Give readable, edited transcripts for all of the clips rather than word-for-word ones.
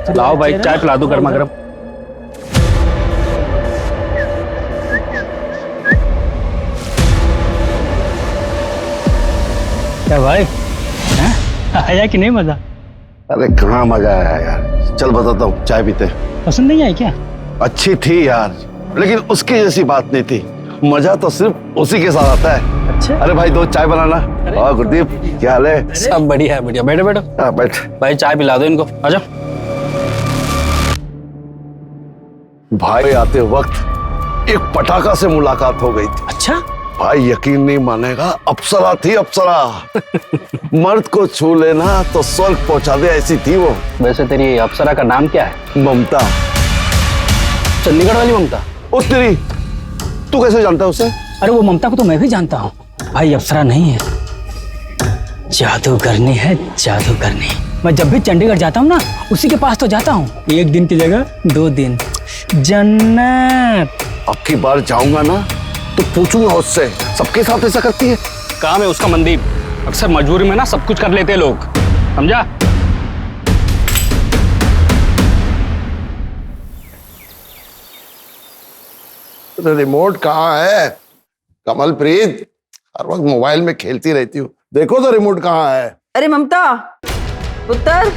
लाओ भाई चाय पिला दो गर्मा गर्म। क्या भाई हैं? आया कि नहीं मजा? अरे कहाँ मजा आया यार। चल बताता हूँ, चाय पीते हैं। पसंद नहीं आई क्या? अच्छी थी यार, लेकिन उसकी जैसी बात नहीं थी। मजा तो सिर्फ उसी के साथ आता है। अच्छा। अरे भाई दो चाय बनाना। और गुरदीप क्या हाल है? सब बढ़िया है, बढ़िया। बैठो बैठो। हाँ बैठ। भाई चाय पिला दो इनको, आ जाओ। भाई आते वक्त एक पटाखा से मुलाकात हो गई थी। अच्छा? भाई यकीन नहीं मानेगा, अप्सरा थी अप्सरा। मर्द को छू लेना तो स्वर्ग पहुंचा दे ऐसी थी वो। वैसे तेरी अप्सरा का नाम क्या है? ममता। चंडीगढ़ वाली ममता? उस तेरी, तू कैसे जानता है उसे? अरे वो ममता को तो मैं भी जानता हूँ भाई, अप्सरा नहीं है, जादूगरनी है, जादूगरनी। मैं जब भी चंडीगढ़ जाता हूँ ना, उसी के पास तो जाता हूँ। एक दिन की जगह 2 दिन। जन्नत। अब की बार जाऊंगा ना तो पूछूंगा उससे, सबके साथ ऐसा करती है? काम है उसका मनदीप, अक्सर मजबूरी में ना सब कुछ कर लेते हैं लोग, समझा? रिमोट कहाँ है? कमलप्रीत, हर वक्त मोबाइल में खेलती रहती हूँ, देखो तो रिमोट कहाँ है? अरे ममता, पुत्र,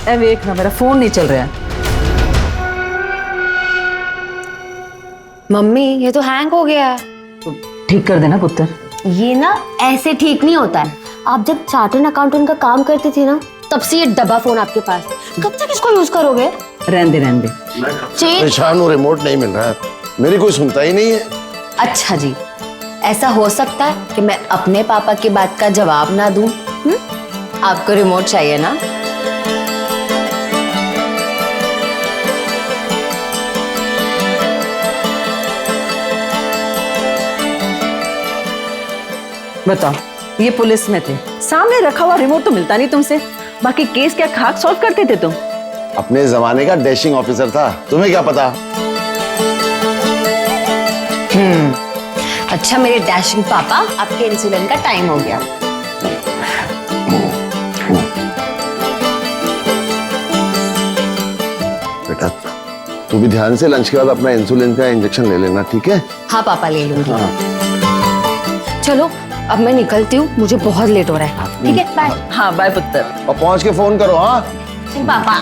ए देख ना, मेरा फोन नहीं चल रहा है। मम्मी ये तो हैंग हो गया है। तो ठीक कर देना पुत्र। ये ना ऐसे ठीक नहीं होता है। आप जब चार्टर्ड अकाउंटेंट का काम करती थी ना, तब से ये डब्बा फोन आपके पास। कब तक इसको यूज करोगे? रहने दे रहने दे। परेशान हूँ, रिमोट नहीं मिल रहा है, मेरी कोई सुनता ही नहीं है। अच्छा जी, ऐसा हो सकता है कि मैं अपने पापा की बात का जवाब ना दूं? आपको रिमोट चाहिए ना? बताओ, ये पुलिस में थे, सामने रखा हुआ रिमोट तो मिलता नहीं तुमसे, बाकी केस क्या खाक सॉल्व करते थे तुम? अपने जमाने का डैशिंग ऑफिसर था, तुम्हें क्या पता? अच्छा मेरे डैशिंग पापा, आपके इंसुलिन का टाइम हो गया। बेटा तू भी ध्यान से लंच के बाद अपना इंसुलिन का इंजेक्शन ले लेना, ठीक है? हाँ पापा ले लूंगी। हाँ। चलो अब मैं निकलती हूँ, मुझे बहुत लेट हो रहा है। ठीक है, बाय। हाँ बाय पुत्र। और पहुंच के फोन करो। हाँ पापा।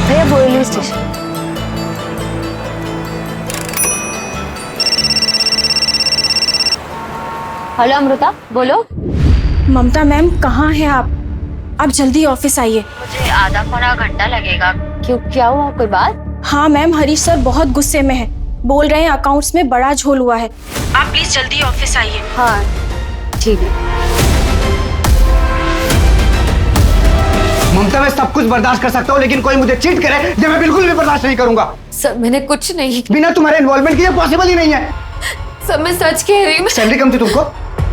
भैया बोरिवली स्टेशन। हेलो अमृता, बोलो। ममता मैम कहाँ हैं आप जल्दी ऑफिस आइए। मुझे आधा पौना घंटा लगेगा। क्यों, क्या हुआ, कोई बात? हाँ मैम, हरीश सर बहुत गुस्से में हैं, बोल रहे हैं अकाउंट्स में बड़ा झोल हुआ है, आप प्लीज जल्दी ऑफिस आइए। हाँ ठीक है। ममता मैं सब कुछ बर्दाश्त कर सकता हूँ, लेकिन कोई मुझे चीट करे ये मैं बिल्कुल भी बर्दाश्त नहीं करूंगा। सर मैंने कुछ नहीं। बिना तुम्हारे इन्वॉल्वमेंट के ये पॉसिबल ही नहीं है। सर मैं सच कह रही हूँ। सैलरी कम थी तुमको?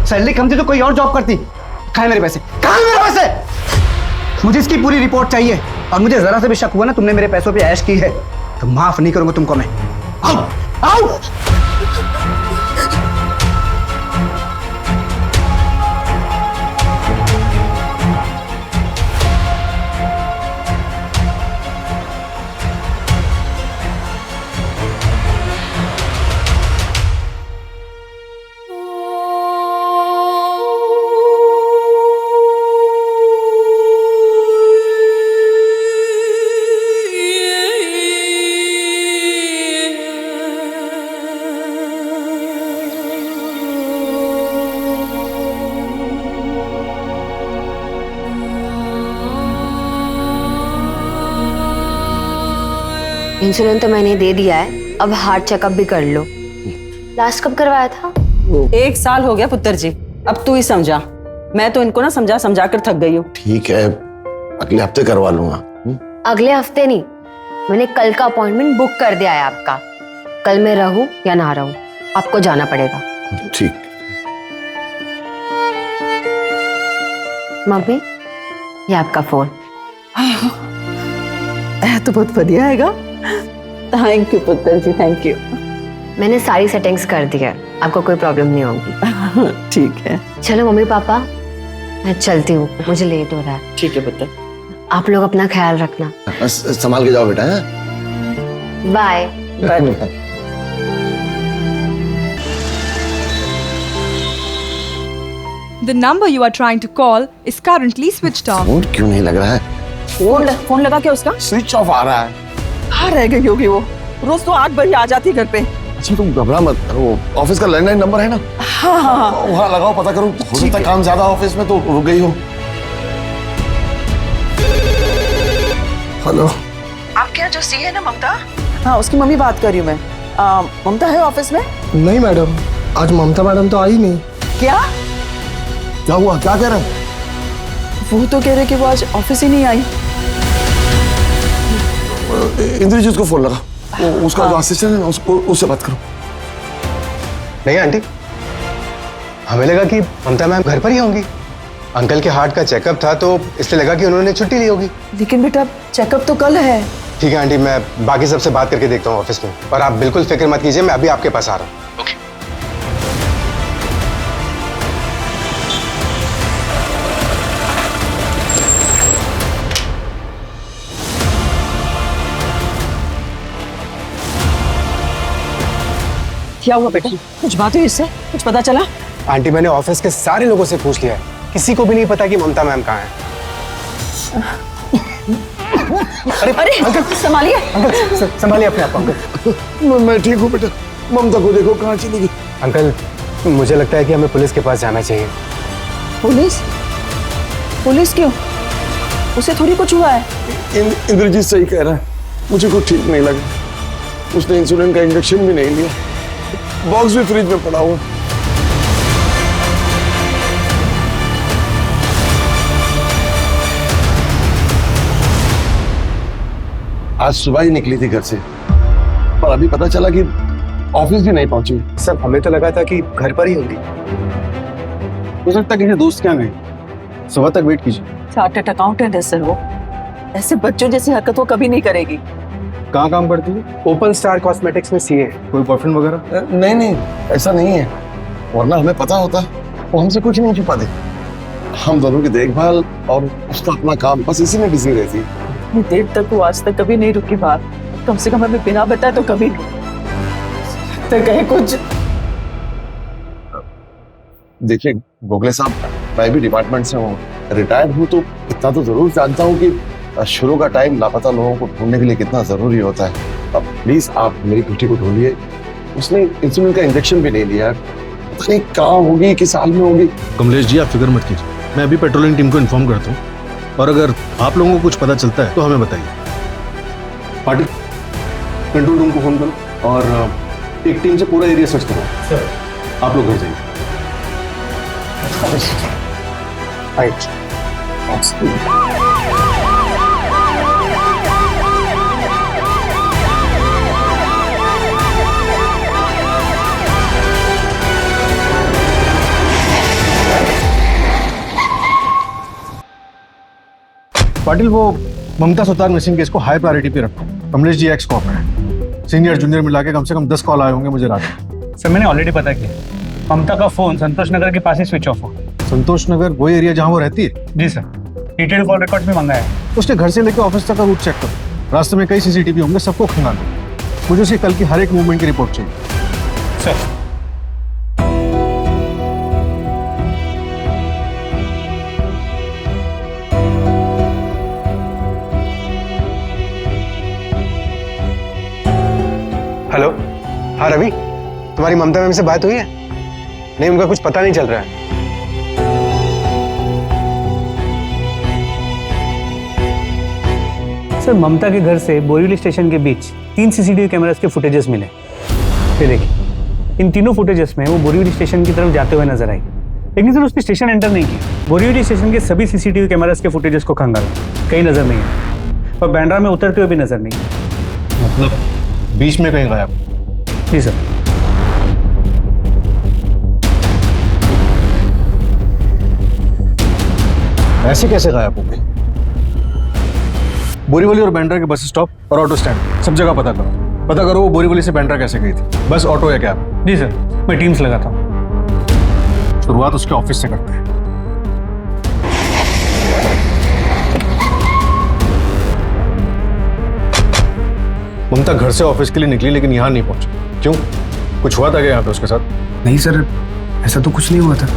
सैलरी कम थी तो कोई और जॉब करती। कहाँ है मेरे पैसे? कहाँ है मेरे पैसे? मुझे इसकी पूरी रिपोर्ट चाहिए, और मुझे जरा से भी शक हुआ ना तुमने मेरे पैसों पे ऐश की है तो माफ नहीं करूंगा तुमको मैं। आओ आओ। इंसुलिन तो मैंने दे दिया है, अब हार्ट चेकअप भी कर लो। लास्ट कब करवाया था? 1 साल हो गया पुत्र जी, अब तू ही समझा। मैं तो इनको ना समझा समझा कर थक गई हूँ। ठीक है, अगले हफ्ते करवा लूंगा। अगले हफ्ते नहीं, मैंने कल का अपॉइंटमेंट बुक कर दिया है आपका। कल मैं रहूं या ना रहूं, आपको जाना पड़ेगा। ठीक। मम्मी ये आपका फोन। तो बहुत बढ़िया हैगा। थैंक यू पुत्र जी, थैंक यू। मैंने सारी सेटिंग्स कर दी है, आपको कोई प्रॉब्लम नहीं होगी। ठीक है। चलो मम्मी पापा, मैं चलती हूँ, मुझे लेट हो रहा है। ठीक है बेटा। आप लोग अपना ख्याल रखना। संभाल के जाओ बेटा। Bye. Bye. The number you are trying to call is currently switched off. Phone क्यों नहीं लग रहा है? फोन लगा क्या उसका? स्विच ऑफ आ रहा है। कहाँ रह गई होगी वो? रोज तो 8 बजे आ जाती घर पे। अच्छा तुम घबरा मत, वो ऑफिस का लैंडलाइन नंबर है ना, हाँ। वहाँ लगाओ, पता करो। हो सकता है काम ज्यादा ऑफिस में तो रुक गई हो। हेलो, आपके यहाँ जो सी है ना ममता, हाँ उसकी मम्मी बात कर रही हूँ मैं। ममता है ऑफिस में? नहीं मैडम, आज ममता मैडम तो आई नहीं। क्या? क्या हुआ, क्या कह रहे हैं? वो तो कह रहे कि वो आज ऑफिस ही नहीं आई। इंद्रजीत को फोन लगा, उसका जो असिस्टेंट है ना, उससे बात करो। नहीं आंटी, हमें लगा कि ममता मैम घर पर ही होंगी। अंकल के हार्ट का चेकअप था तो इसलिए लगा कि उन्होंने छुट्टी ली होगी। लेकिन बेटा चेकअप तो कल है। ठीक है आंटी, मैं बाकी सबसे बात करके देखता हूँ ऑफिस में, और आप बिल्कुल फिक्र मत कीजिए, मैं अभी आपके पास आ रहा हूँ। क्या हुआ बेटा? कुछ बात हुई इससे? कुछ पता चला? आंटी मैंने ऑफिस के सारे लोगों से पूछ लिया है, किसी को भी नहीं पता कि ममता मैम कहाँ है। अरे संभालिए। अंकल संभालिए अपने आप को। अंकल मैं ठीक हूँ बेटा, ममता को देखो कहाँ चली गई। अंकल मुझे लगता है कि हमें पुलिस के पास जाना चाहिए। पुलिस? पुलिस क्यों? उसे थोड़ी कुछ हुआ है। इंद्रजीत सही कह रहा है, मुझे कुछ ठीक नहीं लगा। उसने इंसुलिन का इंजेक्शन भी नहीं लिया, बॉक्स भी फ्रिज में पड़ा हुआ। आज सुबह ही निकली थी घर से, पर अभी पता चला कि ऑफिस भी नहीं पहुंची। सर हमें तो लगा था कि घर पर ही होंगी। हो सकता है किसी दोस्त के यहाँ गई, सुबह तक वेट कीजिए। चार्टर्ड अकाउंटेंट है सर वो, ऐसे बच्चों जैसी हरकत वो कभी नहीं करेगी। कहाँ काम करती है? ओपन स्टार कॉस्मेटिक्स में सीए। कोई बॉयफ्रेंड वगैरह? नहीं, ऐसा नहीं है, वरना हमें पता होता, वो हमसे कुछ नहीं छुपा दे। हम दोनों की देखभाल और उसका अपना काम, बस इसी में बिजी रहती है। इतनी देर तक वो आज तक कभी नहीं रुकी बाहर, कम से कम हमें बिना बताए तो कभी नहीं। तो कहे कुछ। देखिए गोखले साहब, मैं भी डिपार्टमेंट से हूँ, रिटायर्ड हूँ, तो इतना तो जरूर जानता हूँ कि शुरू का टाइम लापता लोगों को ढूंढने के लिए कितना जरूरी होता है। अब प्लीज आप मेरी बेटी को ढूंढिए, उसने इंसुलिन का इंजेक्शन भी नहीं लिया, पता नहीं कहाँ होगी, किस हाल में होगी। कमलेश जी आप फिक्र मत कीजिए, मैं अभी पेट्रोलिंग टीम को इन्फॉर्म करता हूँ, और अगर आप लोगों को कुछ पता चलता है तो हमें बताइए। पाटिल, कंट्रोल रूम को फोन करो और एक टीम से पूरा एरिया सर्च करो। सर आप लोग घर जाइए। पाटिल वो ममता सुतार मिसिंग केस को हाई प्रायोरिटी पे रखो। कमलेश जी एक्स कॉप है, सीनियर जूनियर मिला के कम से कम 10 कॉल आए होंगे मुझे रात में। सर मैंने ऑलरेडी पता किया, ममता का फोन संतोष नगर के पास ही स्विच ऑफ हो। संतोष नगर वही एरिया जहाँ वो रहती है? जी सर, डिटेल कॉल रिकॉर्ड भी मंगाया है। उसके घर से लेकर ऑफिस तक का रूट चेक करो, रास्ते में कई सीसीटीवी होंगे, सबको खंगालो। मुझे उसकी कल की हर एक मूवमेंट की रिपोर्ट चाहिए। सर हेलो, हाँ रवि, तुम्हारी ममता मैम से बात हुई है? नहीं, उनका कुछ पता नहीं चल रहा है। सर ममता के घर से बोरीवली स्टेशन के बीच 3 सीसीटीवी कैमरास के फुटेजेस मिले। ये देखिए, इन तीनों फुटेजेस में वो बोरीवली स्टेशन की तरफ जाते हुए नजर आई, लेकिन सर उसने स्टेशन एंटर नहीं किया। बोरीवली स्टेशन के सभी सीसीटीवी कैमरास के फुटेजेस को खंगाला, कहीं नजर नहीं है, और बैंड्रा में उतरते हुए भी नजर नहीं है। मतलब बीच में कहीं गायब? जी सर। ऐसे कैसे गायब हो गई? बोरीवली और बैंड्रा के बस स्टॉप और ऑटो स्टैंड सब जगह पता करो। पता करो वो बोरीवली से बैंड्रा कैसे गई थी, बस, ऑटो या कैब? जी सर, मैं टीम्स लगाता हूँ। शुरुआत उसके ऑफिस से करते हैं। ममता घर से ऑफिस के लिए निकली लेकिन यहाँ नहीं पहुंची, क्यों? कुछ हुआ था क्या यहाँ पे उसके साथ? नहीं सर, ऐसा तो कुछ नहीं हुआ था।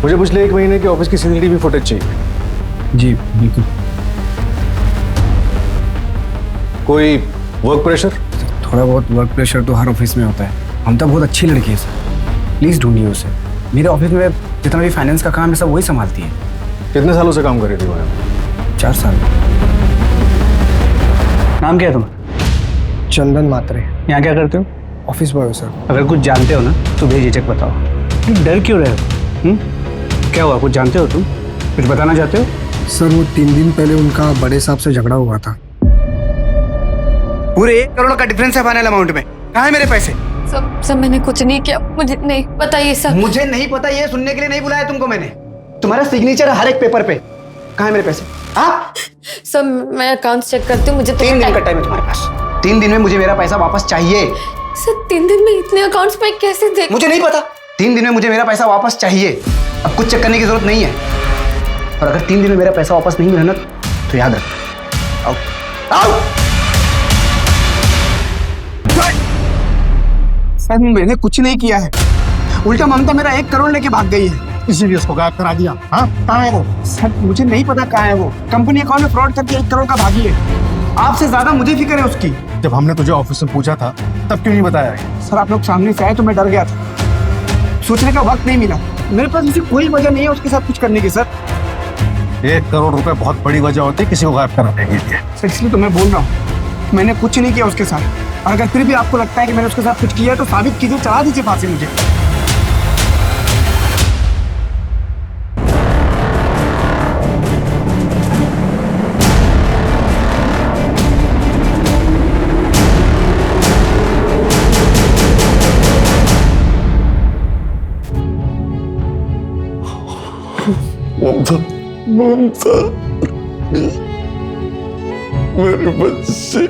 मुझे पिछले 1 महीने के ऑफिस की सीसीटीवी फुटेज चाहिए। जी बिल्कुल। कोई वर्क प्रेशर? थोड़ा बहुत वर्क प्रेशर तो हर ऑफिस में होता है। हम तो बहुत अच्छी लड़की है सर, प्लीज ढूंढिए उसे। मेरे ऑफिस में जितना भी फाइनेंस का काम है सब वही संभालती है। कितने सालों से काम कर रही थी वो यहाँ? 4 साल। नाम क्या है तुम्हारा? चंदन मात्रे। यहाँ क्या करते हो? Office boy sir. अगर कुछ जानते हो ना तो बेझिझक बताओ। तुम डर क्यों रहे हो? क्या हुआ, कुछ जानते हो तुम? कुछ बताना चाहते हो? सर वो 3 दिन पहले उनका बड़े साहब से झगड़ा हुआ था। पूरे 1 करोड़ का डिफरेंस है फाइनल अमाउंट में। कहाँ है मेरे पैसे? सब मैंने कुछ नहीं किया, मुझे नहीं पता ये सब। मुझे नहीं पता, ये सुनने के लिए नहीं बुलाया तुमको मैंने। तुम्हारा सिग्नेचर है हर एक पेपर पे। कहाँ है मेरे पैसे? आप सब मैं अकाउंट्स चेक करती हूँ, मुझे 3 दिन का टाइम है तुम्हारे पास। 3 दिन में मुझे मेरा पैसा वापस चाहिए। सर 3 दिन में इतने अकाउंट्स में कैसे देख? मुझे नहीं पता। 3 दिन में मुझे मेरा पैसा वापस चाहिए। अब कुछ चेक करने की जरूरत नहीं है। और अगर 3 दिन में मेरा पैसा वापस नहीं मिला ना तो याद रख। आओ आओ। सर मैंने कुछ नहीं किया है, उल्टा ममता मेरा 1 करोड़ लेके भाग गई है। इसीलिए उसको गायब करा दिया। हाँ, कहाँ है वो? सर मुझे नहीं पता कहाँ है वो। कंपनी अकाउंट में फ्रॉड करके 1 करोड़ का भागी है। आपसे ज्यादा मुझे फिक्र है उसकी। जब हमने तुझे ऑफिस में पूछा था तब क्यों नहीं बताया? सर आप लोग सामने से आए तो मैं डर गया था, सोचने का वक्त नहीं मिला। मेरे पास ऐसी कोई वजह नहीं है उसके साथ कुछ करने की सर। 1 करोड़ रुपए बहुत बड़ी वजह होती है किसी को गायब कराने के लिए। सर इसलिए तो मैं बोल रहा हूँ मैंने कुछ नहीं किया उसके साथ। और अगर फिर भी आपको लगता है कि मैंने उसके साथ कुछ किया तो साबित कीजिए, चढ़ा दीजिए फांसी मुझे। ममता, ममता, मेरे बच्चे।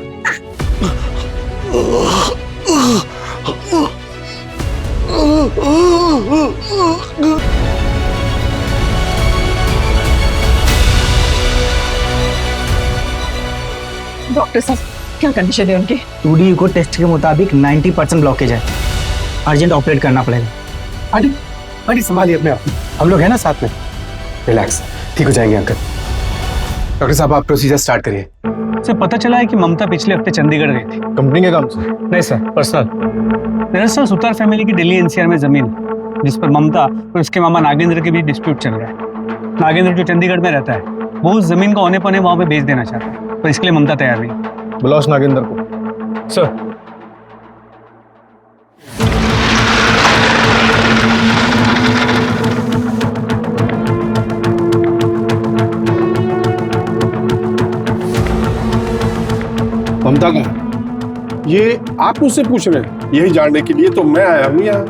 डॉक्टर साहब क्या कंडीशन है उनकी? 2D को टेस्ट के मुताबिक 90% ब्लॉकेज है, अर्जेंट ऑपरेट करना पड़ेगा। आंटी संभालिए अपने आप, हम लोग हैं ना साथ में। रिलैक्स, ठीक हो जाएंगे अंकल। डॉक्टर साहब आप प्रोसीजर स्टार्ट करिए। सर पता चला है कि ममता पिछले हफ्ते चंडीगढ़ गई थी। कंपनी के काम से? नहीं सर, पर्सनल। दरअसल सुतार फैमिली की दिल्ली NCR में जमीन है, जिस पर ममता और उसके मामा नागेंद्र के बीच डिस्प्यूट चल रहा है। नागेंद्र जो चंडीगढ़ में रहता है वो उस जमीन को औने पौने वहां पे बेच देना चाहता है, पर इसके लिए ममता तैयार नहीं। बुलाओ उस नागेंद्र को। सर ममता का ये आप मुझसे पूछ रहे हैं? यही जानने के लिए तो मैं आया हूँ यहाँ।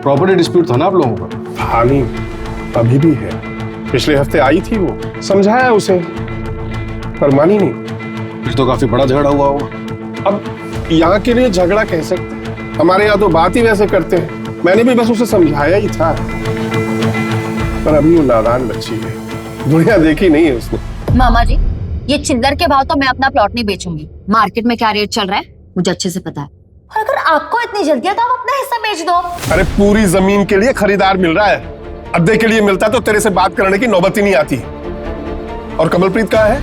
प्रॉपर्टी डिस्प्यूट था ना आप लोगों का? हाँ नहीं, अभी भी है। पिछले हफ्ते आई थी वो, समझाया उसे पर मानी नहीं। फिर तो काफी बड़ा झगड़ा हुआ होगा। अब यहाँ के लिए झगड़ा कह सकते हैं, हमारे यहाँ तो बात ही वैसे करते हैं। मैंने भी बस उसे समझाया ही था, पर अभी वो नादान बच्ची है, दुनिया देखी नहीं है उसने। मामा जी ये चिल्लर के भाव तो मैं अपना प्लॉट नहीं बेचूंगी। मार्केट में क्या रेट चल रहा है मुझे अच्छे से पता है। और अगर आपको इतनी जल्दी है तो आप अपना हिस्सा बेच दो। अरे पूरी जमीन के लिए खरीदार मिल रहा है, अद्दे के लिए मिलता तो तेरे से बात करने की नौबत ही नहीं आती। और कमलप्रीत कहाँ है?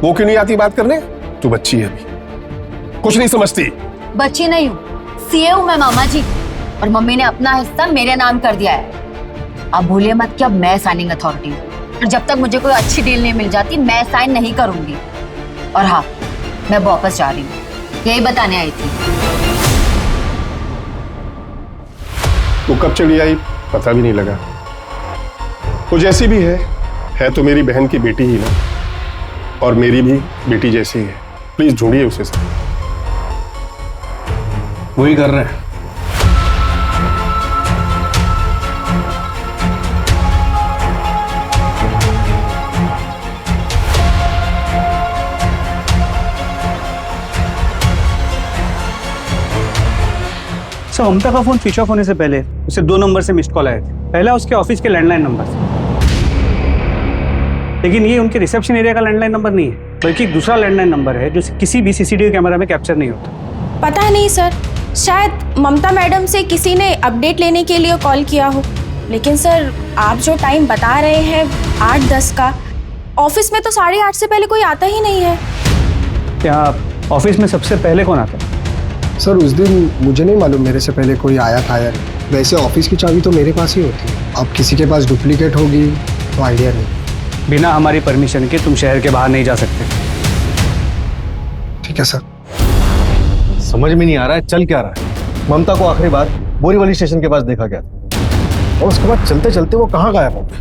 वो क्यों नहीं आती बात करने? तू बच्ची है अभी, कुछ नहीं समझती। बच्ची नहीं हूँ, सीए हूँ मैं मामा जी, और मम्मी ने अपना हिस्सा मेरे नाम कर दिया है। अब भूलिए मत कि अब मैं साइनिंग अथॉरिटी हूँ, और जब तक मुझे कोई अच्छी डील नहीं मिल जाती मैं साइन नहीं करूंगी। और हाँ, मैं वापस जा रही हूँ, यही बताने आई थी। वो कब चली आई पता भी नहीं लगा। वो जैसी भी है तो मेरी बहन की बेटी ही ना, और मेरी भी बेटी जैसी है। प्लीज ढूंढिए उसे सब। वही कर रहे हैं। सर ममता का फोन स्विच ऑफ होने से पहले उसे 2 नंबर से मिस्ड कॉल आए थे। पहला उसके ऑफिस के लैंडलाइन नंबर से, लेकिन ये उनके रिसेप्शन एरिया का लैंडलाइन नंबर नहीं है, बल्कि एक दूसरा लैंडलाइन नंबर है जो किसी भी सीसीटीवी कैमरा में कैप्चर नहीं होता। पता नहीं सर, शायद ममता मैडम से किसी ने अपडेट लेने के लिए कॉल किया हो। लेकिन सर आप जो टाइम बता रहे हैं 8-10 का, ऑफिस में तो 8:30 से पहले कोई आता ही नहीं है। क्या ऑफिस में सबसे पहले कौन आता है? सर उस दिन मुझे नहीं मालूम मेरे से पहले कोई आया था यार। वैसे ऑफिस की चाबी तो मेरे पास ही होती है, अब किसी के पास डुप्लीकेट होगी तो आइडिया नहीं। बिना हमारी परमिशन के तुम शहर के बाहर नहीं जा सकते। ठीक है सर। समझ में नहीं आ रहा है चल क्या रहा है। ममता को आखिरी बार बोरीवली स्टेशन के पास देखा गया था और उसके बाद चलते चलते वो कहाँ गायब हो गया।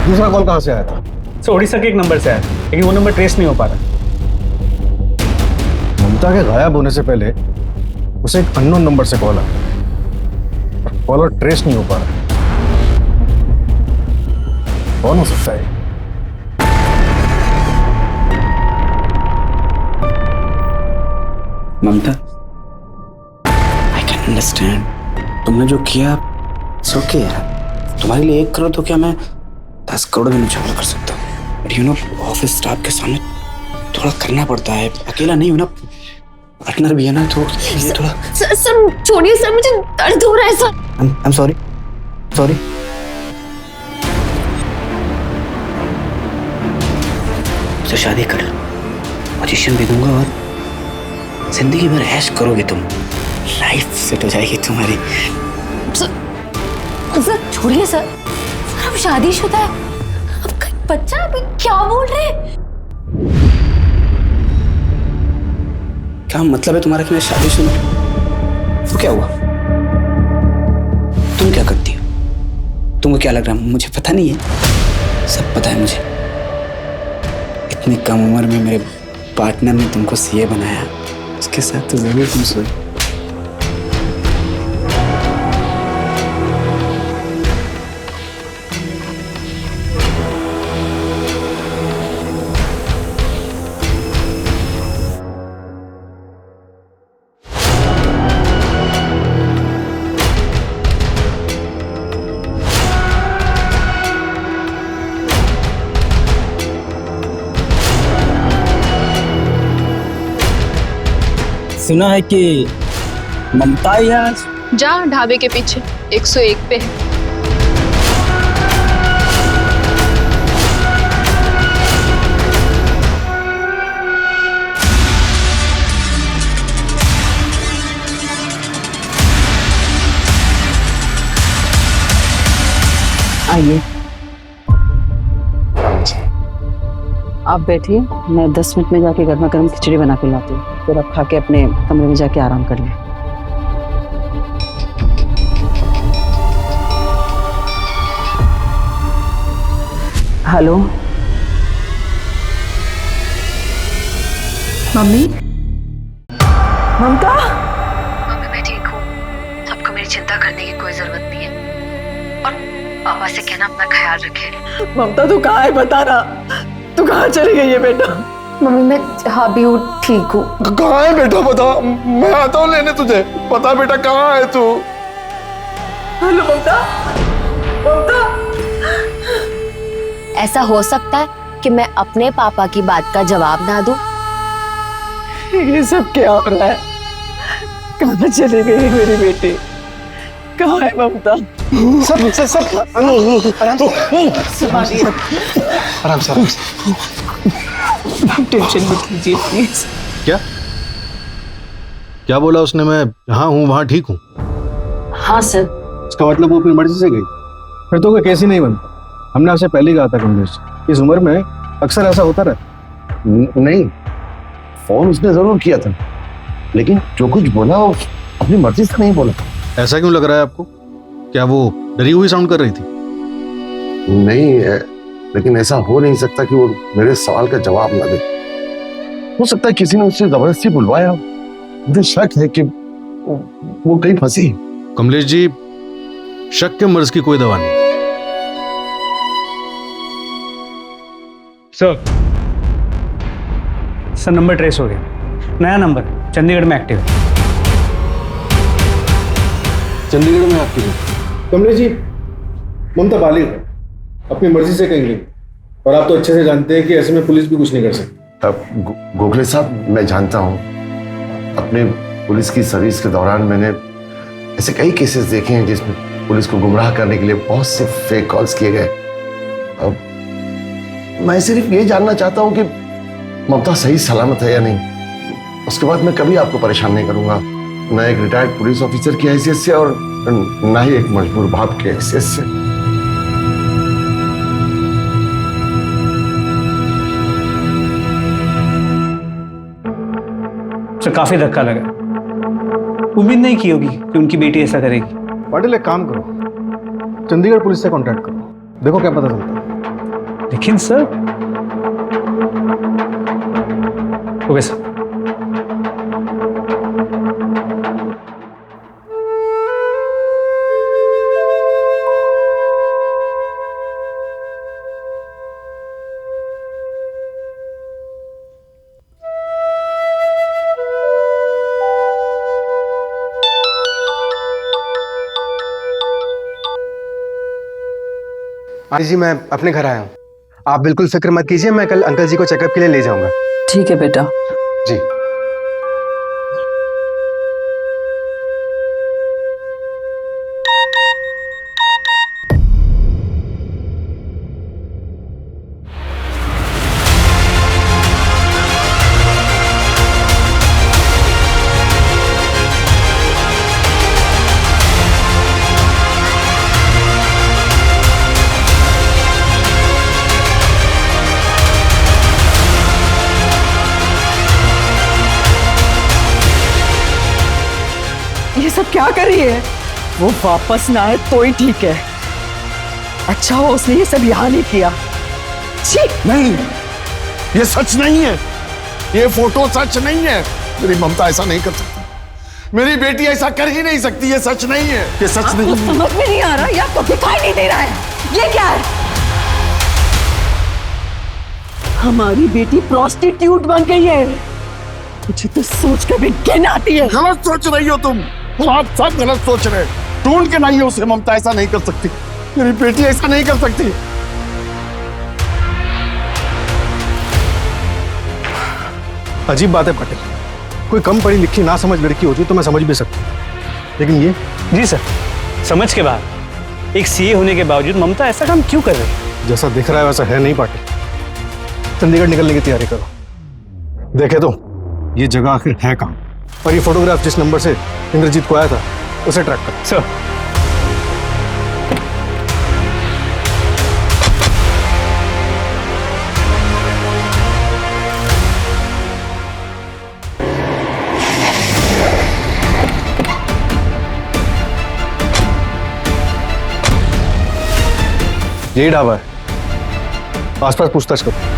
दूसरा कॉल कहाँ से आया था? सर ओडिशा के एक नंबर से आया, लेकिन वो नंबर ट्रेस नहीं हो पा रहा। ममता के गायब होने से पहले उसे एक अननोन नंबर से कॉल आया और कॉलर ट्रेस नहीं हो पा रहा। कौन हो सकता है? ममता, आई कैन अंडरस्टैंड। तुमने जो किया सो के यार, तुम्हारे लिए 1 करोड़ तो क्या मैं 10 करोड़ भी न्यौछावर कर सकता हूँ। But you know office staff के सामने थोड़ा करना पड़ता है, अकेला नहीं हूँ ना, पार्टनर भी है ना, तो ये थोड़ा। सर छोड़िए सर, मुझे दर्द हो रहा है सर। I am sorry. तो शादी कर लो, पोजीशन दे दूंगा और जिंदगी भर ऐश करोगे तुम, लाइफ सेट हो जाएगी तुम्हारी। सर छोड़िए सर, अब शादीशुदा है, अब बच्चा, अभी क्या बोल रहे हैं? क्या मतलब है तुम्हारा कि मैं शादीशुदा? तो क्या हुआ? तुम क्या करती हो? तुमको क्या लग रहा है मुझे पता नहीं है? सब पता है मुझे। इतनी कम उम्र में मेरे पार्टनर ने तुमको सीए बनाया, उसके साथ तो जरूर तुम सोई। सुना है कि ममता आज जा ढाबे के पीछे 101 पे है। आइए आप बैठिए, मैं 10 मिनट में जाके गर्मा गर्म खिचड़ी बना के लाती हूँ, फिर आप खा के अपने कमरे में जाके आराम कर लें। Hello mummy. ममता, मम्मी मैं ठीक हूँ, आपको मेरी चिंता करने की कोई जरूरत नहीं है, और पापा से कहना अपना ख्याल रखे। ममता तू कहाँ है बता रहा, तू कहाँ चली गई है बेटा? मम्मी मैं जहाँ भी हूँ ठीक हूँ। कहाँ है बेटा बता, मैं आता हूँ लेने तुझे। बता बेटा कहाँ है तू? हेलो ममता। ममता, ऐसा हो सकता है कि मैं अपने पापा की बात का जवाब ना दूं? ये सब क्या हो रहा है? कहाँ चली गई मेरी बेटी? कहाँ है ममता? सब आराम से टेंशन मत लीजिए प्लीज। क्या बोला उसने? मैं जहाँ हूँ वहाँ ठीक हूँ? हाँ सर। इसका मतलब वो अपनी मर्जी से गई? फिर तो कोई केस ही नहीं बनता। हमने आपसे पहले ही कहा था कमलेश, इस उम्र में अक्सर ऐसा होता रहता। नहीं, फोन उसने जरूर किया था, लेकिन जो कुछ बोला वो अपनी मर्जी से नहीं बोला। ऐसा क्यों लग रहा है आपको? क्या वो डरी हुई साउंड कर रही थी? नहीं, लेकिन ऐसा हो नहीं सकता कि वो मेरे सवाल का जवाब ना दे। हो सकता है किसी ने उससे जबरदस्ती बुलवाया। मुझे शक है कि वो कहीं फंसी। कमलेश जी, शक के मर्ज की कोई दवा नहीं। सर नंबर ट्रेस हो गया, नया नंबर चंडीगढ़ में एक्टिव है। चंडीगढ़ में आपकी कमलेश जी, ममता बालिग है, अपनी मर्जी से कहीं गई, और आप तो अच्छे से जानते हैं कि ऐसे में पुलिस भी कुछ नहीं कर सकती। अब गोखले साहब, मैं जानता हूँ, अपने पुलिस की सर्विस के दौरान मैंने ऐसे कई केसेस देखे हैं जिसमें पुलिस को गुमराह करने के लिए बहुत से फेक कॉल्स किए गए। अब मैं सिर्फ ये जानना चाहता हूँ कि ममता सही सलामत है या नहीं। उसके बाद मैं कभी आपको परेशान नहीं करूंगा, न एक रिटायर्ड पुलिस ऑफिसर की हैसियत से और न ही एक मजबूर बाप की हैसियत से। सर काफी धक्का लगा, उम्मीद नहीं की होगी कि उनकी बेटी ऐसा करेगी। पाटिल एक काम करो, चंडीगढ़ पुलिस से कांटेक्ट करो, देखो क्या पता चलता है। लेकिन सर, ओके सर। आंटी जी, मैं अपने घर आया हूँ, आप बिल्कुल फिक्र मत कीजिए, मैं कल अंकल जी को चेकअप के लिए ले जाऊंगा। ठीक है बेटा। जी। ये सब क्या कर रही है? वो वापस ना आए तो ही ठीक है। अच्छा हो उसने ये सब यहाँ नहीं किया। छी! नहीं, ये सच नहीं है, ये फोटो सच नहीं है। मेरी ममता ऐसा नहीं कर सकती, मेरी बेटी ऐसा कर ही नहीं सकती, ये सच नहीं है, ये सच नहीं है। समझ में नहीं आ रहा या आपको दिखाई नहीं दे रहा है? ये क्या है? हमारी बेटी प्रोस्टिट्यूट बन गई है। मुझे तो सोच कर भी घिन आती है। गलत सोच रही हो तुम, आप सब गलत सोच रहे हैं। ढूंढ के नहीं, उसे ममता ऐसा नहीं कर सकती, मेरी बेटी ऐसा नहीं कर सकती। अजीब बात है पाटिल, कोई कम पढ़ी लिखी ना समझ लड़की होती तो मैं समझ भी सकता, लेकिन ये। जी सर, समझ के बाद एक सीए होने के बावजूद ममता ऐसा काम क्यों कर रही है? जैसा दिख रहा है वैसा है नहीं पाटिल। चंडीगढ़ निकलने की तैयारी करो, देखे तो ये जगह आखिर है कहाँ, और ये फोटोग्राफ जिस नंबर से इंद्रजीत को आया था उसे ट्रैक करो। सर, यही ढाबा है, आसपास पूछताछ करो।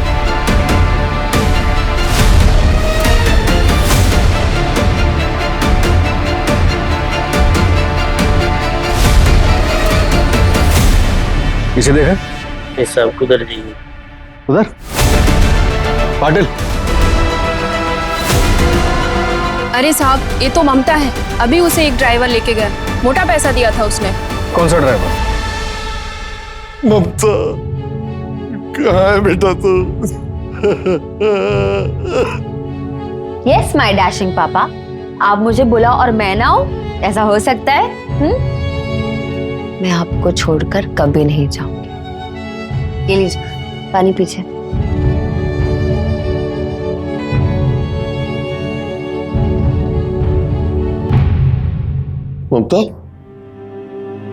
इसे देखें। सब उधर जी, उधर पाटिल। अरे साहब, ये तो ममता है, अभी उसे एक ड्राइवर लेके गया, मोटा पैसा दिया था उसने। कौन सा ड्राइवर? ममता कहाँ है बेटा तू? यस माय डैशिंग पापा, आप मुझे बुलाओ और मैं ना आऊं, ऐसा हो सकता है? मैं आपको छोड़कर कभी नहीं जाऊंगी। ये लीजिए पानी पीछे। ममता,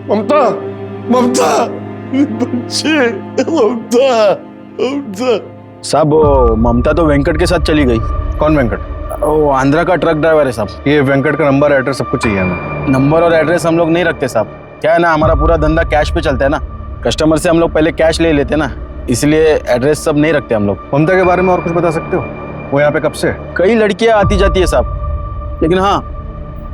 ममता, ममता, बच्चे, ममता, ममता। साहब, ममता तो वेंकट के साथ चली गई। कौन वेंकट? वो आंध्रा का ट्रक ड्राइवर है साहब। ये वेंकट का नंबर एड्रेस सब कुछ चाहिए हमें। नंबर और एड्रेस हम लोग नहीं रखते साहब, क्या है ना, हमारा पूरा धंधा कैश पे चलता है ना, कस्टमर से हम लोग पहले कैश ले लेते ना, इसलिए एड्रेस सब नहीं रखते हम लोग। ममता के बारे में और कुछ बता सकते हो? वो यहाँ पे कब से? कई लड़कियां आती जाती है साहब, लेकिन हाँ,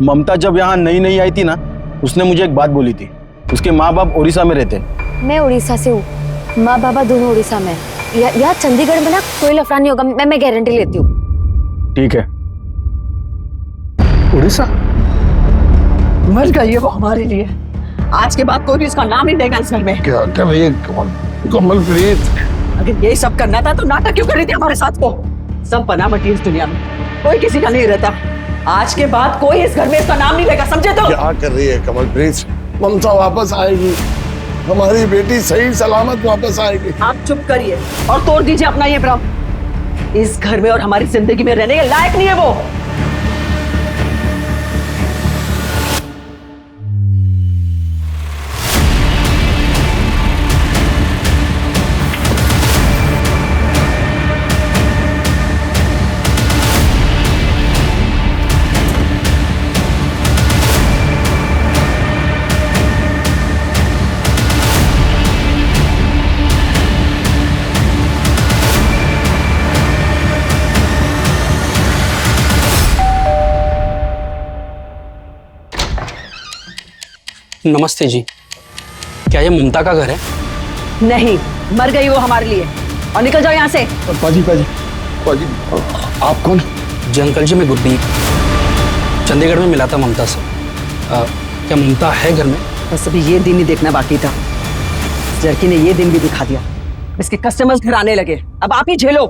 ममता जब यहाँ नई नई आई थी ना, उसने मुझे एक बात बोली थी। उसके माँ बाप उड़ीसा में रहते हैं। मैं उड़ीसा से हूँ, माँ बाबा दोनों उड़ीसा में। यहाँ चंडीगढ़ में ना कोई लफड़ा नहीं होगा, मैं गारंटी लेती हूँ। ठीक है। उड़ीसा? मर गई है वो हमारे लिए। आज के बाद कोई भी इसका नाम नहीं लेगा इस घर में। क्या कर रही है कमलप्रीत? अगर यही सब करना था तो नाटक क्यों कर रही थी हमारे साथ? को सब बना मटी इस दुनिया में, कोई किसी का नहीं रहता। आज के बाद कोई इस घर में इसका नाम नहीं लेगा, समझे? तो क्या कर रही है कमलप्रीत? ममता वापस आएगी, हमारी बेटी सही सलामत वापस आएगी। आप चुप करिए और तोड़ दीजिए अपना ये भ्रम। इस घर में और हमारी जिंदगी में रहने के लायक नहीं है वो। नमस्ते जी, क्या ये ममता का घर है? नहीं, मर गई वो हमारे लिए। और निकल जाओ यहाँ से। पाजी पाजी पाजी, आप कौन? जी अंकल जी, मैं गुरदीप चंडीगढ़ में मिला था ममता से। क्या ममता है घर में? बस अभी ये दिन ही देखना बाकी था। लड़की ने ये दिन भी दिखा दिया। इसके कस्टमर्स घर आने लगे, अब आप ही झेलो।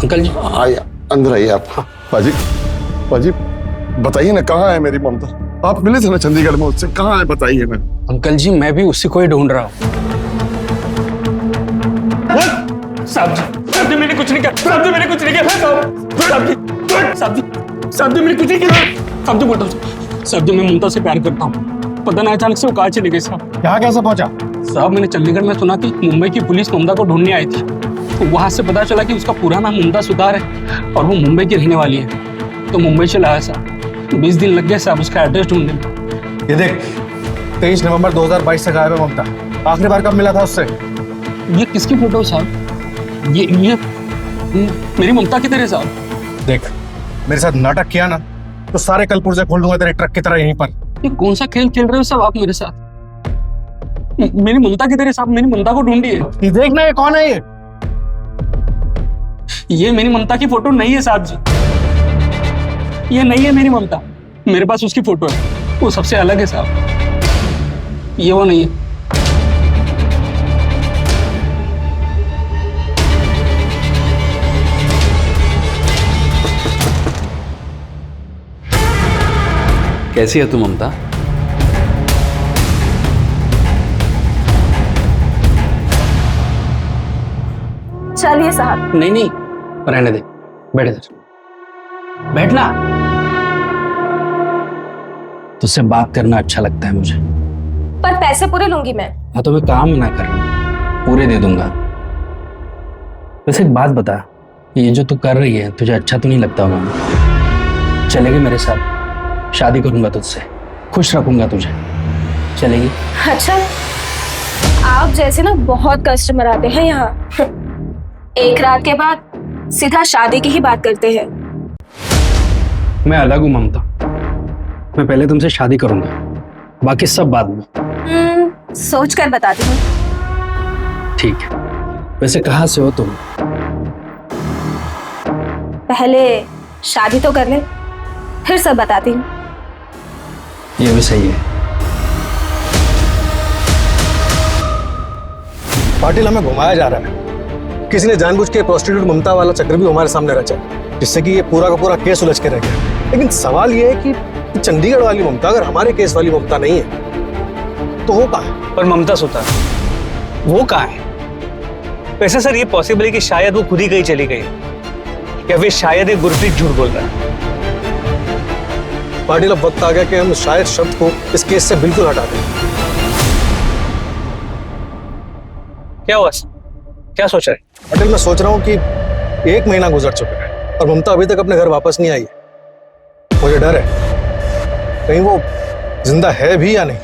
अंकल जी आइए, अंदर आइए आप। पाजी पाजी, बताइए ना, कहाँ है मेरी ममता? आप मिले थे ना चंडीगढ़ में उससे, कहाँ है बताइए ना। अंकल जी, मैं भी उसी को ही ढूंढ रहा हूँ। साहब जी मैंने कुछ नहीं किया। साहब जी मैंने कुछ नहीं किया। साहब जी मैंने कुछ नहीं किया। साहब जी बोलता हूँ, साहब जी मैं ममता से प्यार करता हूँ। पता नहीं अचानक से वो कहाँ चले गए साहब। यहाँ कैसे पहुंचा? साहब मैंने चंडीगढ़ में सुना कि मुंबई की पुलिस ममता को ढूंढने आई थी, तो वहां से पता चला कि उसका पूरा नाम ममता सुतार है और वो मुंबई की रहने वाली है। तो मुंबई चला आया साहब, 20 दिन लग गए साहब उसका एड्रेस ढूंढने में। ये देख, 23 नवंबर 2022 से गायब है ममता। आखिरी बार कब मिला था उससे? ये किसकी फोटो है साहब? ये मेरी ममता की तरह साहब। देख, मेरे साथ नाटक किया ना तो सारे कल पुर्जे खोल दूंगा तेरे ट्रक की तरह यहीं पर। ये कौन सा खेल खेल रहे हो साहब आप मेरे साथ? मेरी ममता की तरह साहब, मेरी ममता को ढूंढिए। ये देखना, ये कौन है? ये मेरी ममता की फोटो नहीं है साहब जी, ये नहीं है मेरी ममता। मेरे पास उसकी फोटो है, वो सबसे अलग है साहब, ये वो नहीं है। कैसी है तू ममता? चलिए साहब। नहीं नहीं, रहने दे, बैठ इधर, बैठना। तुझसे बात करना अच्छा लगता है मुझे। पर पैसे पूरे लूंगी मैं। हाँ तो मैं काम ना कर, पूरे दे दूंगा। वैसे एक बात बता, ये जो तू कर रही है तुझे अच्छा तो नहीं लगता होगा? चलेगी मेरे साथ? शादी करूंगा तुझसे, खुश रखूंगा तुझे, चलेगी? अच्छा, आप जैसे ना बहुत कस्टमर आते हैं यहाँ। एक रात के बाद सीधा शादी की ही बात करते हैं। मैं अलग हूँ ममता, मैं पहले तुमसे शादी करूंगा, बाकी सब बाद में। सोच कर बताती हूँ। ठीक है, वैसे कहाँ से हो तुम? पहले शादी तो कर ले, फिर सब बताती हूँ। ये भी सही है। पाटिल, हमें घुमाया जा रहा है। किसी ने जानबूझ के प्रोस्टिट्यूट ममता वाला चक्र भी हमारे सामने रचा, जिससे कि ये पूरा का पूरा केस उलझ के रह गया। लेकिन सवाल ये है कि चंडीगढ़ वाली ममता अगर हमारे केस वाली ममता नहीं है तो वो कहाँ है? पर ममता सुतार वो कहाँ है? वैसे सर ये पॉसिबल है कि शायद वो खुद ही कहीं चली गई, या फिर शायद ये गुरप्रीत झूठ बोल रहा है। पाटिल, अब वक्त आ गया कि हम शायद शब्द को इस केस से बिल्कुल हटा दें। क्या हुआ? क्या सोच रहे? पाटिल, मैं सोच रहा हूँ कि 1 महीना गुजर चुका है और ममता अभी तक अपने घर वापस नहीं आई है। मुझे डर है कहीं वो जिंदा है भी या नहीं।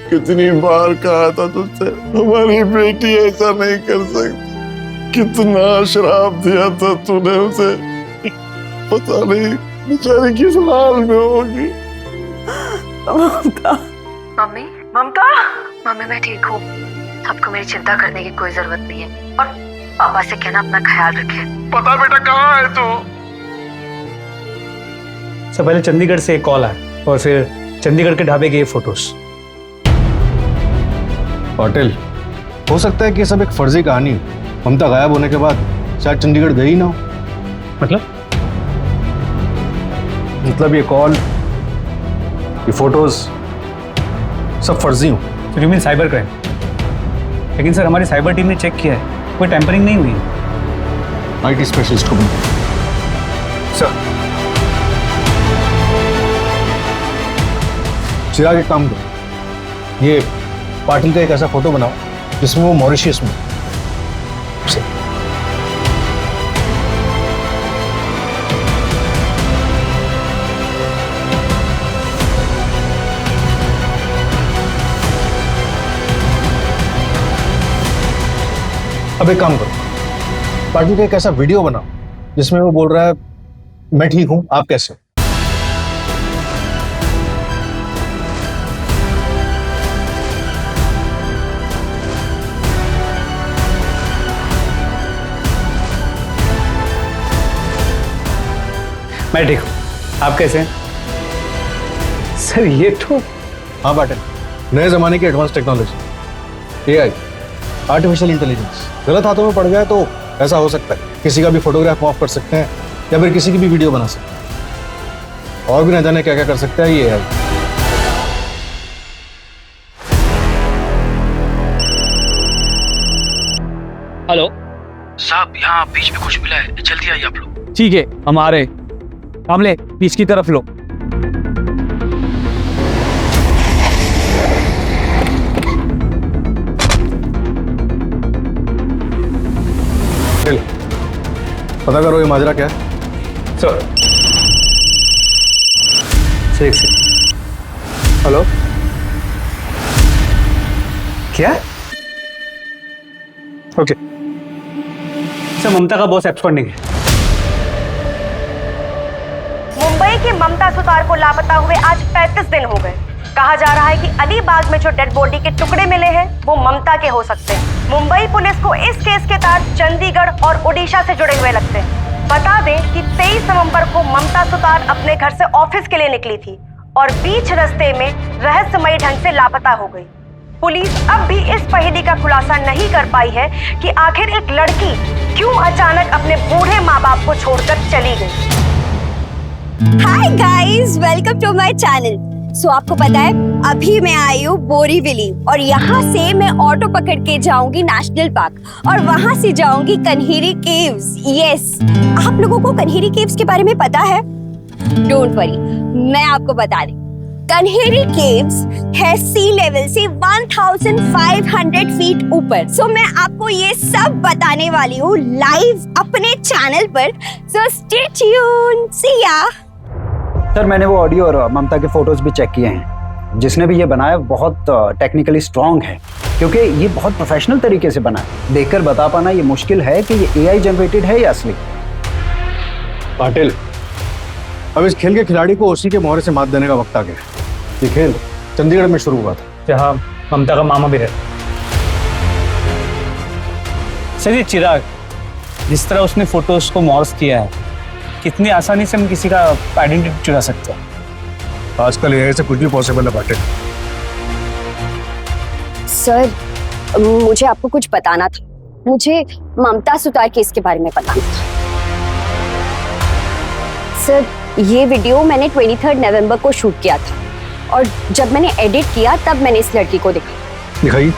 कितनी बार कहा था तुझसे, हमारी बेटी ऐसा नहीं कर सकती। कितना श्राप दिया था तूने उसे, पता नहीं बेचारी किस हाल में होगी। ममता, मम्मी ममता, मम्मी मैं ठीक हूँ, आपको मेरी चिंता करने की कोई जरूरत नहीं है। और पापा से कहना अपना ख्याल रखे। पता बेटा कहाँ है तू? सर पहले चंडीगढ़ से एक कॉल आया और फिर चंडीगढ़ के ढाबे के ये फोटोज। पाटिल, हो सकता है कि ये सब एक फर्जी कहानी हो। ममता गायब होने के बाद शायद चंडीगढ़ गई ना हो। मतलब ये कॉल, ये फोटोज सब फर्जी हो। तो यू मीन साइबर क्राइम? लेकिन सर हमारी साइबर टीम ने चेक किया है, कोई टेम्परिंग नहीं हुई है। आईटी स्पेशलिस्ट को बुलाओ। सर चिराग, एक काम करो, ये पाटिल का एक ऐसा फोटो बनाओ जिसमें वो मॉरिशियस में। अब एक काम करो, पाटिल का एक ऐसा वीडियो बनाओ जिसमें वो बोल रहा है मैं ठीक हूं, आप कैसे हो? मैं ठीक हूँ, आप कैसे हैं? सर ये तो हाँ पाटिल, नए जमाने की advance technology, AI, artificial intelligence गलत हाथों में पड़ गया तो ऐसा हो सकता है किसी का भी फोटोग्राफ ऑफ कर सकते हैं या फिर किसी की भी वीडियो बना सकते हैं, और भी न जाने क्या क्या कर सकता है ये एआई। हेलो साहब, यहाँ बीच में कुछ मिला है, जल्दी आइए आप लोग। ठीक है, हम आ रहे। कामले बीच की तरफ लो। पता करो ये माजरा क्या है। सर हेलो, क्या? ओके सर, ममता का बॉस एब्सकॉन्डिंग है। मुंबई की ममता सुतार को लापता हुए आज 35 दिन हो गए। कहा जा रहा है कि अलीबाग में जो डेड बॉडी के टुकड़े मिले हैं वो ममता के हो सकते हैं। मुंबई पुलिस को इस केस के तार चंडीगढ़ और ओडिशा से जुड़े हुए लगते हैं। बता दें कि 23 नवंबर को ममता सुतार अपने घर से ऑफिस के लिए निकली थी और बीच रास्ते में रहस्यमयी ढंग से लापता हो गई। पुलिस अब भी इस पहेली का खुलासा नहीं कर पाई है कि आखिर एक लड़की क्यों अचानक अपने बूढ़े माँ बाप को छोड़कर चली गई। Hi guys, welcome to my channel. So आपको पता है अभी मैं आई हूँ बोरीवली और यहाँ से मैं ऑटो पकड़ के जाऊंगी नेशनल पार्क और वहाँ से जाऊंगी कन्हेरी केव्स। यस, आप लोगों को कन्हेरी केव्स के बारे में पता है? डोंट वरी, मैं आपको बता रही। कन्हेरी केव्स है सी लेवल से 1500 फीट ऊपर। सो मैं आपको ये सब बताने वाली हूँ लाइव अपने चैनल पर। सो स्टे ट्यून, सी या। सर मैंने वो ऑडियो और ममता के फोटोज भी चेक किए हैं। जिसने भी ये बनाया बहुत टेक्निकली स्ट्रांग है, क्योंकि ये बहुत प्रोफेशनल तरीके से बना है। देखकर बता पाना ये मुश्किल है कि ये एआई जनरेटेड है या असली। पाटिल, अब इस खेल के खिलाड़ी को उसी के मोहरे से मात देने का वक्त आ गया। ये खेल चंडीगढ़ में शुरू हुआ था, जहाँ ममता का मामा भी रहता। सर ये चिराग, जिस तरह उसने फोटोज को मॉर्फ किया है, कितनी आसानी से हम किसी का आइडेंटिटी चुरा सकते हैं। आजकल एआई से कुछ भी पॉसिबल है पाटिल। सर मुझे आपको कुछ बताना था। मुझे ममता सुतार केस के बारे में पता था। सर ये वीडियो मैंने 23 नवंबर को शूट किया था और जब मैंने एडिट किया तब मैंने इस लड़की को देखा। दिखाई।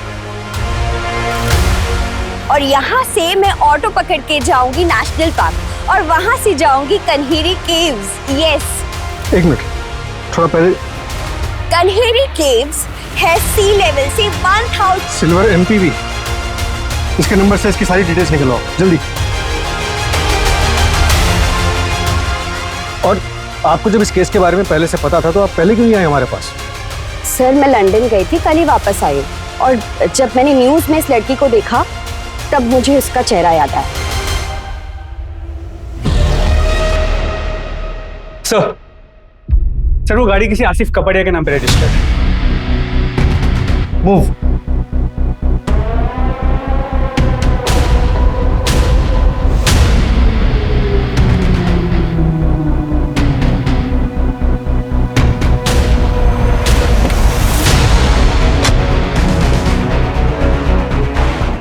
और यहाँ से मैं ऑटो पकड़ के जाऊंगी नेशनल पार्क और वहाँ से जाऊंगी कन्हेरी केव्स। यस। एक मिनट, थोड़ा पहले। कन्हेरी केव्स है सी लेवल से 1000। सिल्वर एमपीवी, इसके नंबर से इसकी सारी डिटेल्स निकलवाओ जल्दी। और आपको जब इस केस के बारे में पहले से पता था तो आप पहले क्यों नहीं आए हमारे पास? सर मैं लंदन गई थी, कल ही वापस आई और जब मैंने न्यूज़ में इस लड़की को देखा तब मुझे उसका चेहरा याद आया। सर वो गाड़ी किसी आसिफ कपड़िया के नाम पे रजिस्टर्ड है। मूव।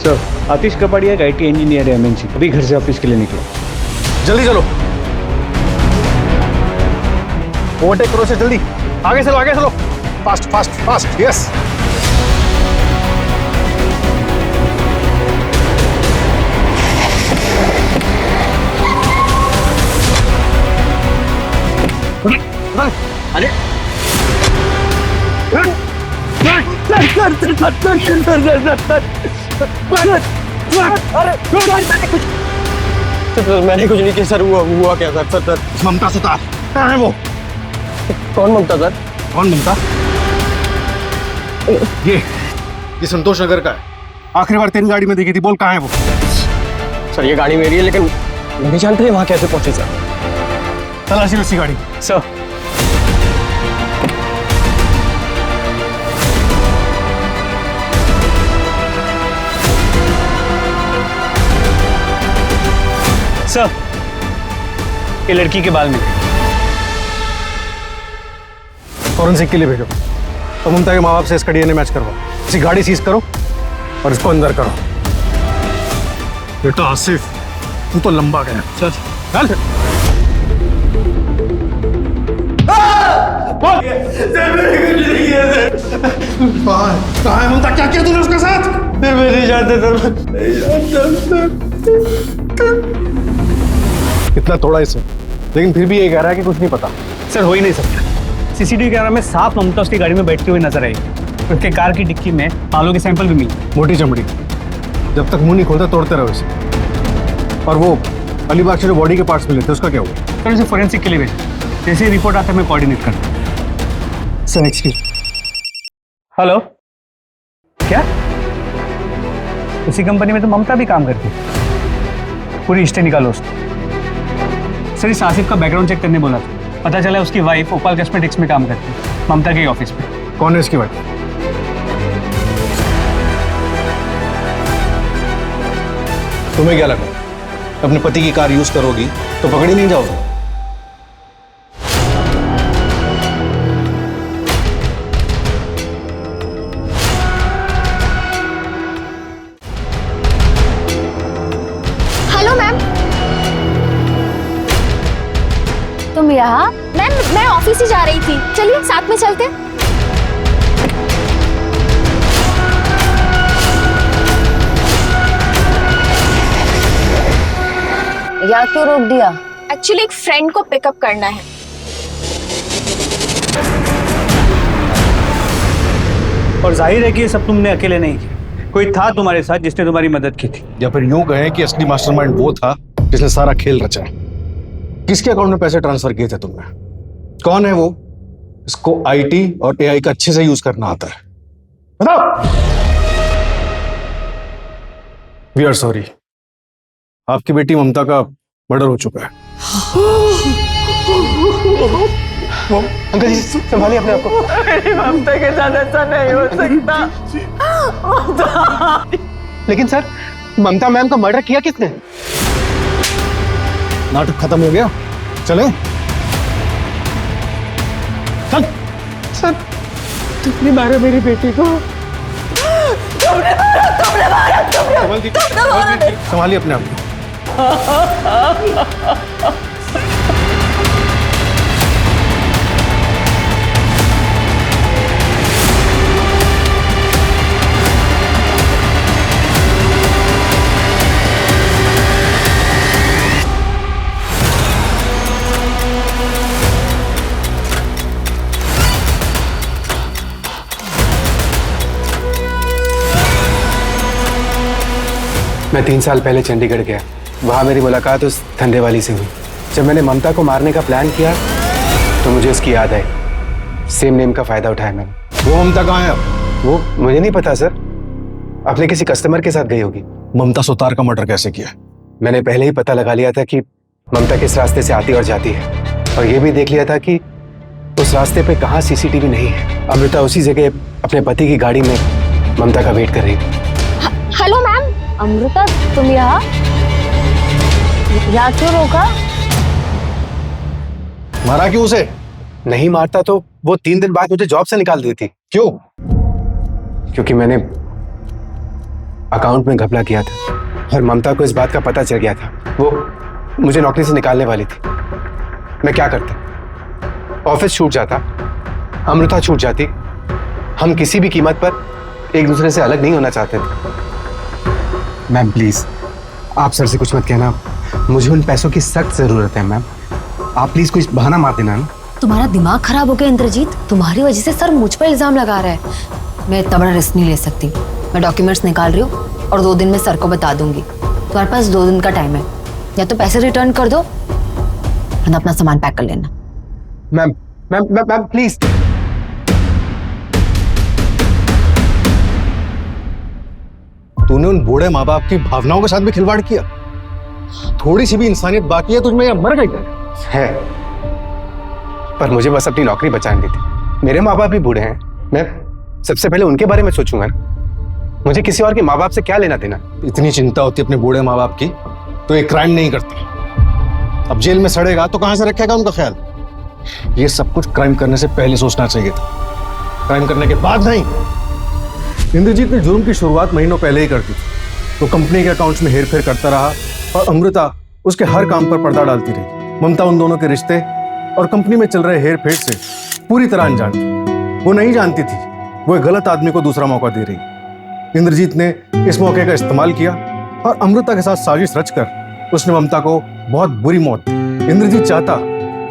सर, आतिश कपाड़िया एक IT इंजीनियर है MNC, अभी घर से ऑफिस के लिए निकला। जल्दी चलो, ओवरटेक करो से जल्दी, आगे चलो, फास्ट फास्ट फास्ट, यस। अरे मैंने कुछ नहीं किया सर, हुआ क्या सर? ममता सुतार कहाँ है वो? कौन ममता सर? कौन ममता? ये संतोष नगर का है, आखिरी बार तेरी गाड़ी में देखी थी, बोल कहाँ है वो? सर ये गाड़ी मेरी है, लेकिन नहीं जानते वहाँ कैसे पहुंचे सर। तलाशी उसी गाड़ी। सर सर, ये लड़की के बाल में फॉरेंसिक के लिए भेजो, तो ममता के माँ बाप से इसका DNA मैच करवाओ, इसी गाड़ी सीज करो और इसको अंदर करो। बेटा आसिफ, तू तो लंबा गया। चल चल। कहाँ है ममता? क्या किया तूने उसके साथ? मैं नहीं जानता इतना थोड़ा इसे, लेकिन फिर भी ये कह रहा है कि कुछ नहीं पता। सर, हो ही नहीं सकता। CCTV कैमरा में साफ ममता उसकी गाड़ी में बैठते हुए नजर आई। उसके कार की डिक्की में बालों के सैंपल भी मिले। मोटी चमड़ी, जब तक मुंह नहीं खोलता तोड़ते रहो इसे। और वो अलीबाग से जो बॉडी के पार्ट्स मिले थे उसका क्या हुआ? सर, इसे फोरेंसिक के लिए भेजा, जैसे ही रिपोर्ट आता है मैं कोऑर्डिनेट करता। Sir excuse. हेलो, क्या उसी कंपनी में तो ममता भी काम करती है? पूरी हिस्ट्री निकालो उसको। सर, इस आसिफ का बैकग्राउंड चेक करने बोला था, पता चला उसकी वाइफ ओपाल कॉस्मेटिक्स में काम करती है, ममता के ऑफिस में। कौन है इसकी वाइफ? तुम्हें क्या लगा अपने पति की कार यूज करोगी तो पकड़ी नहीं जाओगे? Hello ma'am. तुम यहाँ? मैम, मैं ऑफिस ही जा रही थी, चलिए साथ में चलते। यहाँ क्यों रोक दिया? एक्चुअली एक फ्रेंड को पिकअप करना है। और जाहिर है कि ये सब तुमने अकेले नहीं किया, कोई था तुम्हारे साथ जिसने तुम्हारी मदद की थी। या फिर यूं कहें कि असली मास्टरमाइंड वो था जिसने सारा खेल रचा। किसके अकाउंट में पैसे ट्रांसफर किए थे तुमने? कौन है वो? इसको IT और AI का अच्छे से यूज करना आता है। बताओ। वी आर सॉरी, आपकी बेटी ममता का मर्डर हो चुका है। अंकल जी संभालिए अपने आप को। ममता के साथ ऐसा नहीं हो सकता। लेकिन सर, ममता मैम का मर्डर किया किसने? नाटक खत्म हो गया, चले। चल। सर, तुमने मारा मेरी बेटी को। तुमने मारा। संभालिए अपने आप को। मैं 3 साल पहले चंडीगढ़ गया, वहाँ मेरी मुलाकात उस धंधे वाली से हुई। जब मैंने ममता को मारने का प्लान किया तो मुझे उसकी याद आई। सेम नेम का फायदा उठाया मैंने। वो ममता कहाँ है अब? वो मुझे नहीं पता सर, अपने किसी कस्टमर के साथ गई होगी। ममता सुतार का मर्डर कैसे किया? मैंने पहले ही पता लगा लिया था कि ममता किस रास्ते से आती और जाती है, और ये भी देख लिया था कि उस रास्ते पे कहाँ CCTV नहीं है। अमृता उसी जगह अपने पति की गाड़ी में ममता का वेट कर रही थी। Hello ma'am. अमृता, तुम यहाँ क्यों रोका? मारा क्यों उसे? नहीं मारता तो वो 3 दिन बाद मुझे जॉब से निकाल दी थी। क्यों? क्योंकि मैंने अकाउंट में घपला किया था और ममता को इस बात का पता चल गया था। वो मुझे नौकरी से निकालने वाली थी। मैं क्या करता? ऑफिस छूट जाता, अमृता छूट जाती। हम किसी भी कीमत पर एक दूसरे से अलग नहीं होना चाहते थे। मैम प्लीज, आप सर से कुछ मत कहना। मुझे उन पैसों की सख्त जरूरत है मैम। आप प्लीज कोई बहाना मार देना ना। तुम्हारा दिमाग खराब हो गया इंद्रजीत, तुम्हारी वजह से सर मुझ पर इल्जाम लगा रहा है। मैं इतना बड़ा रिस्क नहीं ले सकती। मैं डॉक्यूमेंट्स निकाल रही हूँ और 2 दिन में सर को बता दूंगी। तुम्हारे पास 2 दिन का टाइम है, या तो पैसे रिटर्न कर दो या अपना सामान पैक कर लेना। Ma'am ma'am ma'am please. तूने उन बूढ़े माँ बाप की भावनाओं के साथ भी खिलवाड़ किया। थोड़ी सी भी इंसानियत बाकी है तुझमें या मर गई है? पर मुझे बस अपनी नौकरी बचानी थी। मेरे माँ बाप भी बूढ़े हैं, मैं सबसे पहले उनके बारे में सोचूंगा ना। मुझे किसी और के माँ बाप से क्या लेना देना। इतनी चिंता होती है अपने बूढ़े माँ बाप की तो एक क्राइम नहीं करता। अब जेल में सड़ेगा तो कहां से रखेगा उनका ख्याल? ये सब कुछ क्राइम करने से पहले सोचना चाहिए था, क्राइम करने के बाद नहीं। इंद्रजीत ने जुर्म की शुरुआत महीनों पहले ही कर दी थी। तो कंपनी के अकाउंट्स में हेरफेर करता रहा और अमृता उसके हर काम पर पर्दा डालती रही। ममता उन दोनों के रिश्ते और कंपनी में चल रहे हेर फेर से पूरी तरह अनजान थी। वो नहीं जानती थी वो एक गलत आदमी को दूसरा मौका दे रही। इंद्रजीत ने इस मौके का इस्तेमाल किया और अमृता के साथ साजिश रचकर उसने ममता को बहुत बुरी मौत दी। इंद्रजीत चाहता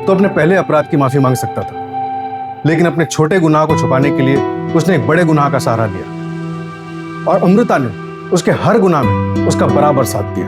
तो अपने पहले अपराध की माफी मांग सकता था, लेकिन अपने छोटे गुनाह को छुपाने के लिए उसने एक बड़े गुनाह का सहारा लिया और अमृता ने उसके हर गुनाह में उसका बराबर साथ दिया।